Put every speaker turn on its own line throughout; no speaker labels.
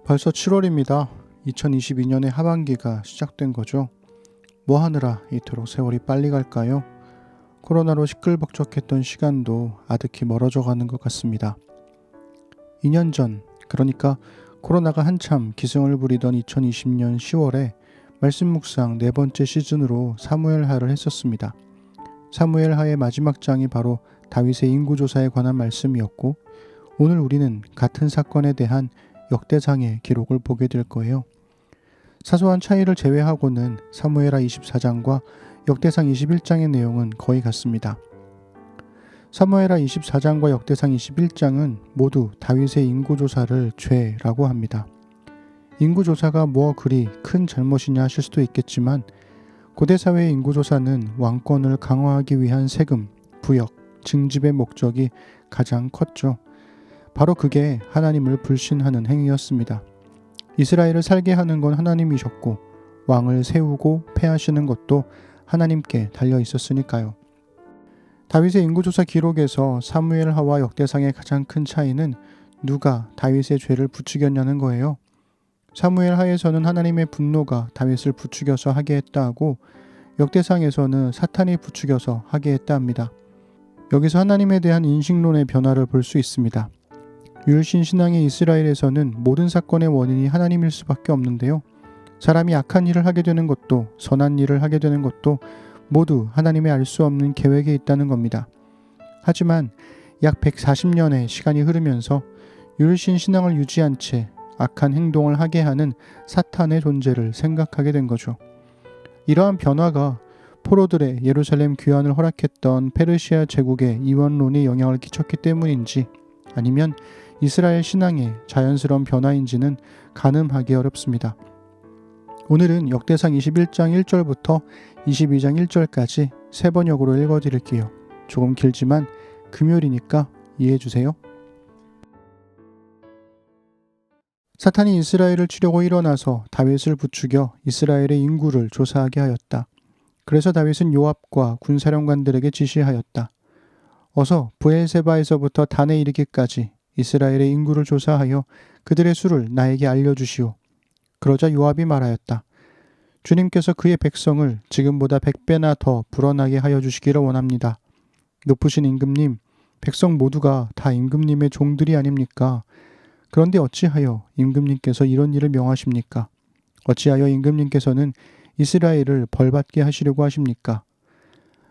벌써 7월입니다. 2022년의 하반기가 시작된 거죠. 뭐 하느라 이토록 세월이 빨리 갈까요? 코로나로 시끌벅적했던 시간도 아득히 멀어져 가는 것 같습니다. 2년 전, 그러니까 코로나가 한참 기승을 부리던 2020년 10월에 말씀 묵상 네 번째 시즌으로 사무엘하를 했었습니다. 사무엘하의 마지막 장이 바로 다윗의 인구조사에 관한 말씀이었고, 오늘 우리는 같은 사건에 대한 역대상의 기록을 보게 될 거예요. 사소한 차이를 제외하고는 사무엘하 24장과 역대상 21장의 내용은 거의 같습니다. 사무엘하 24장과 역대상 21장은 모두 다윗의 인구조사를 죄라고 합니다. 인구조사가 뭐 그리 큰 잘못이냐 하실 수도 있겠지만, 고대 사회의 인구조사는 왕권을 강화하기 위한 세금, 부역, 징집의 목적이 가장 컸죠. 바로 그게 하나님을 불신하는 행위였습니다. 이스라엘을 살게 하는 건 하나님이셨고, 왕을 세우고 패하시는 것도 하나님께 달려 있었으니까요. 다윗의 인구조사 기록에서 사무엘하와 역대상의 가장 큰 차이는 누가 다윗의 죄를 부추겼냐는 거예요. 사무엘하에서는 하나님의 분노가 다윗을 부추겨서 하게 했다 하고, 역대상에서는 사탄이 부추겨서 하게 했다 합니다. 여기서 하나님에 대한 인식론의 변화를 볼 수 있습니다. 유일신 신앙의 이스라엘에서는 모든 사건의 원인이 하나님일 수밖에 없는데요. 사람이 악한 일을 하게 되는 것도 선한 일을 하게 되는 것도 모두 하나님의 알 수 없는 계획에 있다는 겁니다. 하지만 약 140년의 시간이 흐르면서 유일신 신앙을 유지한 채 악한 행동을 하게 하는 사탄의 존재를 생각하게 된 거죠. 이러한 변화가 포로들의 예루살렘 귀환을 허락했던 페르시아 제국의 이원론에 영향을 끼쳤기 때문인지, 아니면 이스라엘 신앙의 자연스러운 변화인지는 가늠하기 어렵습니다. 오늘은 역대상 21장 1절부터 22장 1절까지 세 번역으로 읽어드릴게요. 조금 길지만 금요일이니까 이해해주세요. 사탄이 이스라엘을 치려고 일어나서 다윗을 부추겨 이스라엘의 인구를 조사하게 하였다. 그래서 다윗은 요압과 군사령관들에게 지시하였다. 어서 브엘세바에서부터 단에 이르기까지 이스라엘의 인구를 조사하여 그들의 수를 나에게 알려주시오. 그러자 요압이 말하였다. 주님께서 그의 백성을 지금보다 100배나 더 불어나게 하여 주시기를 원합니다. 높으신 임금님, 백성 모두가 다 임금님의 종들이 아닙니까? 그런데 어찌하여 임금님께서 이런 일을 명하십니까? 어찌하여 임금님께서는 이스라엘을 벌받게 하시려고 하십니까?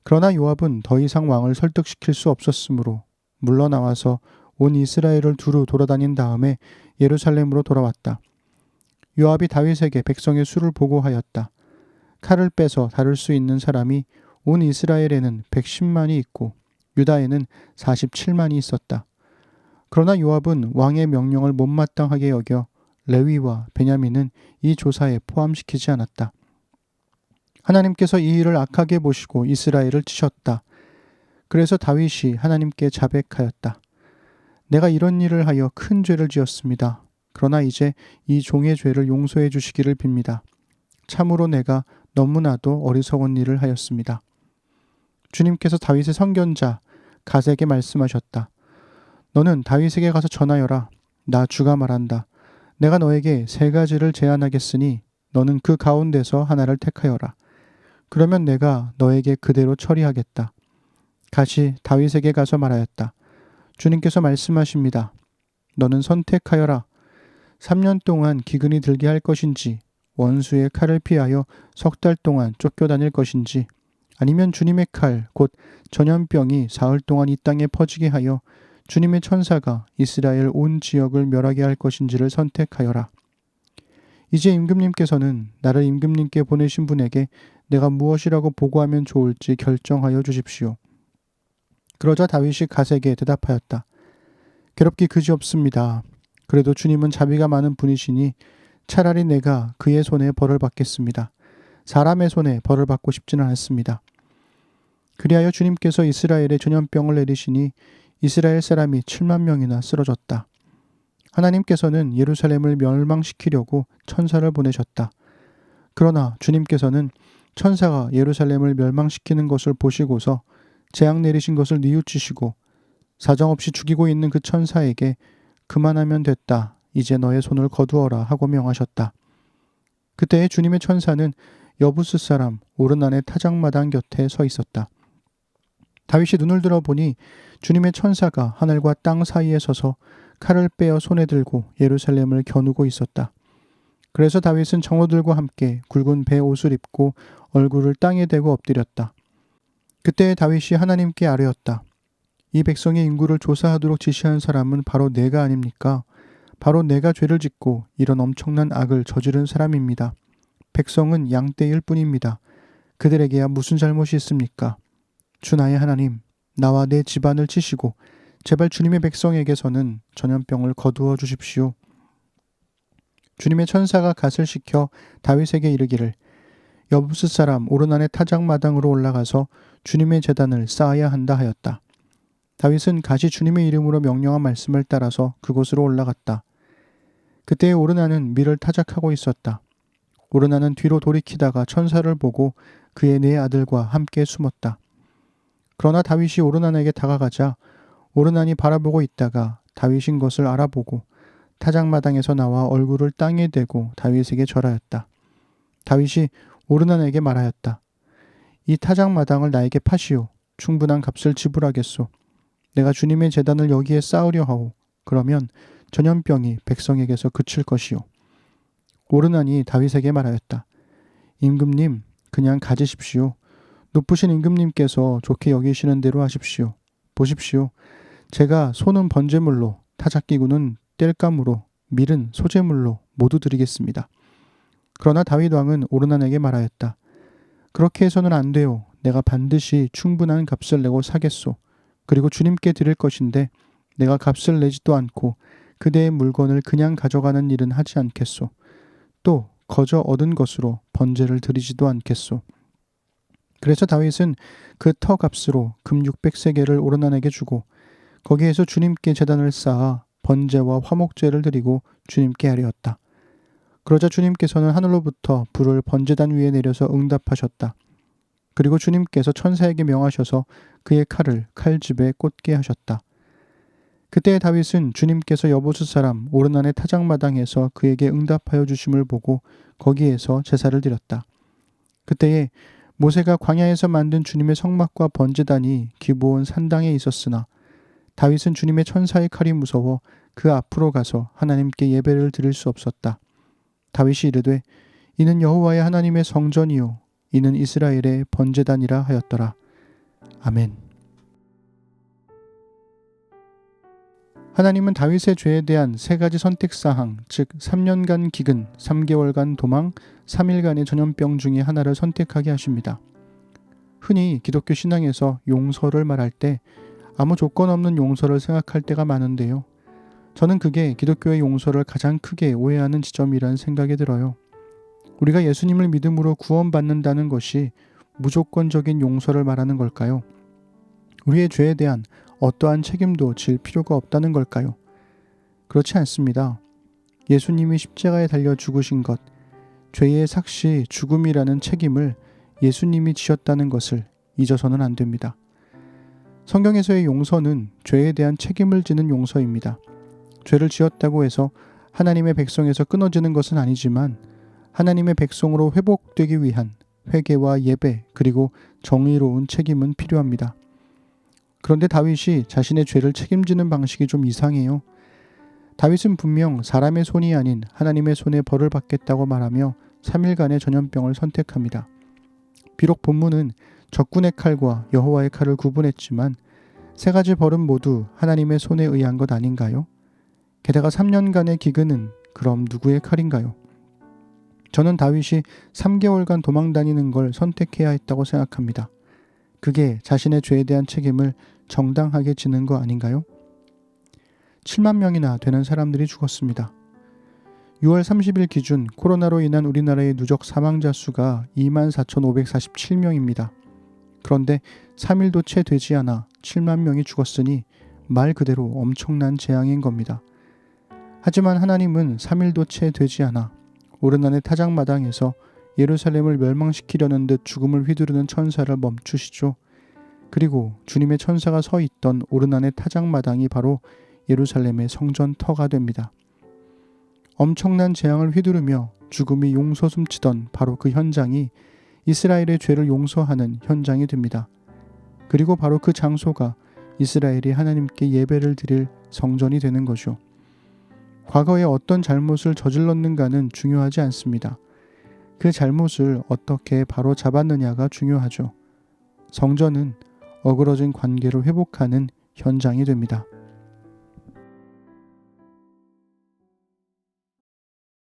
그러나 요압은 더 이상 왕을 설득시킬 수 없었으므로 물러나와서 온 이스라엘을 두루 돌아다닌 다음에 예루살렘으로 돌아왔다. 요압이 다윗에게 백성의 수를 보고하였다. 칼을 빼서 다룰 수 있는 사람이 온 이스라엘에는 110만이 있고 유다에는 47만이 있었다. 그러나 요압은 왕의 명령을 못마땅하게 여겨 레위와 베냐민은 이 조사에 포함시키지 않았다. 하나님께서 이 일을 악하게 보시고 이스라엘을 치셨다. 그래서 다윗이 하나님께 자백하였다. 내가 이런 일을 하여 큰 죄를 지었습니다. 그러나 이제 이 종의 죄를 용서해 주시기를 빕니다. 참으로 내가 너무나도 어리석은 일을 하였습니다. 주님께서 다윗의 선견자 갓에게 말씀하셨다. 너는 다윗에게 가서 전하여라. 나 주가 말한다. 내가 너에게 세 가지를 제안하겠으니 너는 그 가운데서 하나를 택하여라. 그러면 내가 너에게 그대로 처리하겠다. 갓이 다윗에게 가서 말하였다. 주님께서 말씀하십니다. 너는 선택하여라. 3년 동안 기근이 들게 할 것인지, 원수의 칼을 피하여 석 달 동안 쫓겨다닐 것인지, 아니면 주님의 칼, 곧 전염병이 사흘 동안 이 땅에 퍼지게 하여 주님의 천사가 이스라엘 온 지역을 멸하게 할 것인지를 선택하여라. 이제 임금님께서는 나를 임금님께 보내신 분에게 내가 무엇이라고 보고하면 좋을지 결정하여 주십시오. 그러자 다윗이 갓에게 대답하였다. 괴롭기 그지없습니다. 그래도 주님은 자비가 많은 분이시니 차라리 내가 그의 손에 벌을 받겠습니다. 사람의 손에 벌을 받고 싶지는 않습니다. 그리하여 주님께서 이스라엘에 전염병을 내리시니 이스라엘 사람이 7만 명이나 쓰러졌다. 하나님께서는 예루살렘을 멸망시키려고 천사를 보내셨다. 그러나 주님께서는 천사가 예루살렘을 멸망시키는 것을 보시고서 재앙 내리신 것을 뉘우치시고 사정없이 죽이고 있는 그 천사에게 그만하면 됐다 이제 너의 손을 거두어라 하고 명하셨다. 그때 주님의 천사는 여부스 사람 오르난의 타작마당 곁에 서 있었다. 다윗이 눈을 들어보니 주님의 천사가 하늘과 땅 사이에 서서 칼을 빼어 손에 들고 예루살렘을 겨누고 있었다. 그래서 다윗은 정오들과 함께 굵은 배 옷을 입고 얼굴을 땅에 대고 엎드렸다. 그때 다윗이 하나님께 아뢰었다. 이 백성의 인구를 조사하도록 지시한 사람은 바로 내가 아닙니까? 바로 내가 죄를 짓고 이런 엄청난 악을 저지른 사람입니다. 백성은 양떼일 뿐입니다. 그들에게야 무슨 잘못이 있습니까? 주 나의 하나님, 나와 내 집안을 치시고 제발 주님의 백성에게서는 전염병을 거두어 주십시오. 주님의 천사가 갓을 시켜 다윗에게 이르기를 여부스 사람 오르난의 타작마당으로 올라가서 주님의 제단을 쌓아야 한다 하였다. 다윗은 갓이 주님의 이름으로 명령한 말씀을 따라서 그곳으로 올라갔다. 그때 오르난은 밀을 타작하고 있었다. 오르난은 뒤로 돌이키다가 천사를 보고 그의 네 아들과 함께 숨었다. 그러나 다윗이 오르난에게 다가가자 오르난이 바라보고 있다가 다윗인 것을 알아보고 타작마당에서 나와 얼굴을 땅에 대고 다윗에게 절하였다. 다윗이 오르난에게 말하였다. 이 타작마당을 나에게 파시오. 충분한 값을 지불하겠소. 내가 주님의 제단을 여기에 쌓으려 하오. 그러면 전염병이 백성에게서 그칠 것이오. 오르난이 다윗에게 말하였다. 임금님, 그냥 가지십시오. 높으신 임금님께서 좋게 여기시는 대로 하십시오. 보십시오. 제가 소는 번제물로, 타작기구는 땔감으로, 밀은 소제물로 모두 드리겠습니다. 그러나 다윗 왕은 오르난에게 말하였다. 그렇게 해서는 안 돼요. 내가 반드시 충분한 값을 내고 사겠소. 그리고 주님께 드릴 것인데 내가 값을 내지도 않고 그대의 물건을 그냥 가져가는 일은 하지 않겠소. 또 거저 얻은 것으로 번제를 드리지도 않겠소. 그래서 다윗은 그 터 값으로 금 600세겔을 오르난에게 주고 거기에서 주님께 제단을 쌓아 번제와 화목제를 드리고 주님께 아뢰었다. 그러자 주님께서는 하늘로부터 불을 번제단 위에 내려서 응답하셨다. 그리고 주님께서 천사에게 명하셔서 그의 칼을 칼집에 꽂게 하셨다. 그때 다윗은 주님께서 여부스 사람 오르난의 타작마당에서 그에게 응답하여 주심을 보고 거기에서 제사를 드렸다. 그때에 모세가 광야에서 만든 주님의 성막과 번제단이 기브온 산당에 있었으나 다윗은 주님의 천사의 칼이 무서워 그 앞으로 가서 하나님께 예배를 드릴 수 없었다. 다윗이 이르되 이는 여호와의 하나님의 성전이요 이는 이스라엘의 번제단이라 하였더라. 아멘. 하나님은 다윗의 죄에 대한 세 가지 선택사항, 즉 3년간 기근, 3개월간 도망, 3일간의 전염병 중에 하나를 선택하게 하십니다. 흔히 기독교 신앙에서 용서를 말할 때 아무 조건 없는 용서를 생각할 때가 많은데요. 저는 그게 기독교의 용서를 가장 크게 오해하는 지점이라는 생각이 들어요. 우리가 예수님을 믿음으로 구원받는다는 것이 무조건적인 용서를 말하는 걸까요? 우리의 죄에 대한 어떠한 책임도 질 필요가 없다는 걸까요? 그렇지 않습니다. 예수님이 십자가에 달려 죽으신 것, 죄의 삭시 죽음이라는 책임을 예수님이 지셨다는 것을 잊어서는 안 됩니다. 성경에서의 용서는 죄에 대한 책임을 지는 용서입니다. 죄를 지었다고 해서 하나님의 백성에서 끊어지는 것은 아니지만 하나님의 백성으로 회복되기 위한 회개와 예배 그리고 정의로운 책임은 필요합니다. 그런데 다윗이 자신의 죄를 책임지는 방식이 좀 이상해요. 다윗은 분명 사람의 손이 아닌 하나님의 손에 벌을 받겠다고 말하며 3일간의 전염병을 선택합니다. 비록 본문은 적군의 칼과 여호와의 칼을 구분했지만 세 가지 벌은 모두 하나님의 손에 의한 것 아닌가요? 게다가 3년간의 기근은 그럼 누구의 칼인가요? 저는 다윗이 3개월간 도망다니는 걸 선택해야 했다고 생각합니다. 그게 자신의 죄에 대한 책임을 정당하게 지는 거 아닌가요? 7만 명이나 되는 사람들이 죽었습니다. 6월 30일 기준 코로나로 인한 우리나라의 누적 사망자 수가 24,547명입니다. 그런데 3일도 채 되지 않아 7만 명이 죽었으니 말 그대로 엄청난 재앙인 겁니다. 하지만 하나님은 3일도 채 되지 않아 오르난의 타작마당에서 예루살렘을 멸망시키려는 듯 죽음을 휘두르는 천사를 멈추시죠. 그리고 주님의 천사가 서 있던 오르난의 타작마당이 바로 예루살렘의 성전 터가 됩니다. 엄청난 재앙을 휘두르며 죽음이 용솟음치던 바로 그 현장이 이스라엘의 죄를 용서하는 현장이 됩니다. 그리고 바로 그 장소가 이스라엘이 하나님께 예배를 드릴 성전이 되는 거죠. 과거에 어떤 잘못을 저질렀는가는 중요하지 않습니다. 그 잘못을 어떻게 바로 잡았느냐가 중요하죠. 성전은 어그러진 관계를 회복하는 현장이 됩니다.